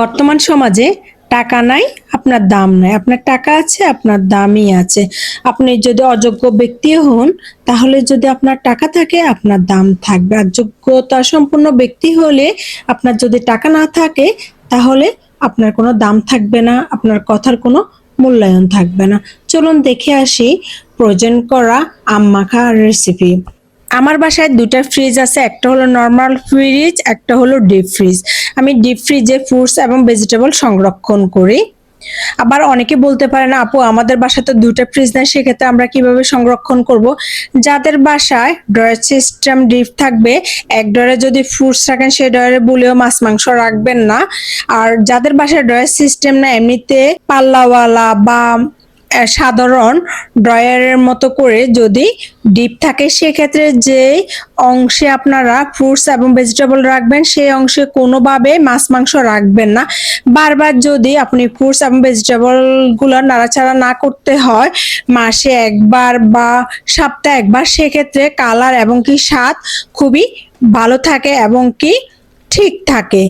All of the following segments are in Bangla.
বর্তমান সমাজে টাকা নাই আপনার দাম নাই, আপনার টাকা আছে আপনার দামই আছে। আপনি যদি অযোগ্য ব্যক্তি হন, তাহলে যদি আপনার টাকা থাকে আপনার দাম থাকবে, আর যোগ্যতা সম্পন্ন ব্যক্তি হলে আপনার যদি টাকা না থাকে তাহলে আপনার কোনো দাম থাকবে না, আপনার কথার কোনো মূল্যায়ন থাকবে না। চলুন দেখে আসি প্রয়োজন করা আম মাখা রেসিপি। আমার বাসায় দুটা ফ্রিজ আছে, একটা হলো নর্মাল ফ্রিজ, একটা হলো ডিপ ফ্রিজ। আমি ডিপ ফ্রিজে ফ্রুটস এবং ভেজিটেবল সংরক্ষণ করি। আবার অনেকে বলতে পারে না আপু আমাদের বাসায় তো দুটা ফ্রিজ নাই, সেক্ষেত্রে আমরা কিভাবে সংরক্ষণ করব। যাদের বাসায় ড্রয়ার সিস্টেম ডিপ থাকবে, এক ড্রয়ারে যদি ফ্রুটস রাখেন সেই ড্রয়ারে বলেও মাছ মাংস রাখবেন না। আর যাদের বাসায় ড্রয়ার সিস্টেম না, এমনিতে পাল্লাওয়ালা বা সাধারণ ড্রয়ারের মতো করে যদি ডিপ থাকে, সেক্ষেত্রে যে অংশে আপনারা ফ্রুটস এবং ভেজিটেবল রাখবেন সেই অংশে কোনোভাবে মাছ মাংস রাখবেন না। বারবার যদি আপনি ফ্রুটস এবং ভেজিটেবল গুলো নাড়াচাড়া না করতে হয় মাসে একবার বা সপ্তাহে একবার, সেক্ষেত্রে কালার এবং কি স্বাদ খুবই ভালো থাকে এবং কি ঠিক থাকে।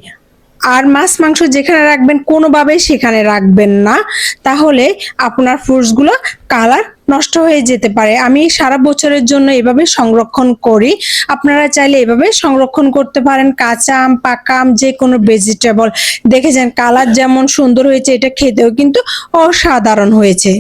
আর মাছ মাংস যেখানে রাখবেন কোনোভাবেই সেখানে রাখবেন না, তাহলে আপনার ফ্রুটসগুলো কালার নষ্ট হয়ে যেতে পারে। আমি সারা বছরের জন্য এভাবে সংরক্ষণ করি। আপনারা চাইলে এভাবে সংরক্ষণ করতে পারেন। কাঁচা আম, পাকা আম, যে কোনো ভেজিটেবল দেখেছেন কালার যেমন সুন্দর হয়েছে, এটা খেতেও কিন্তু অসাধারণ হয়েছে।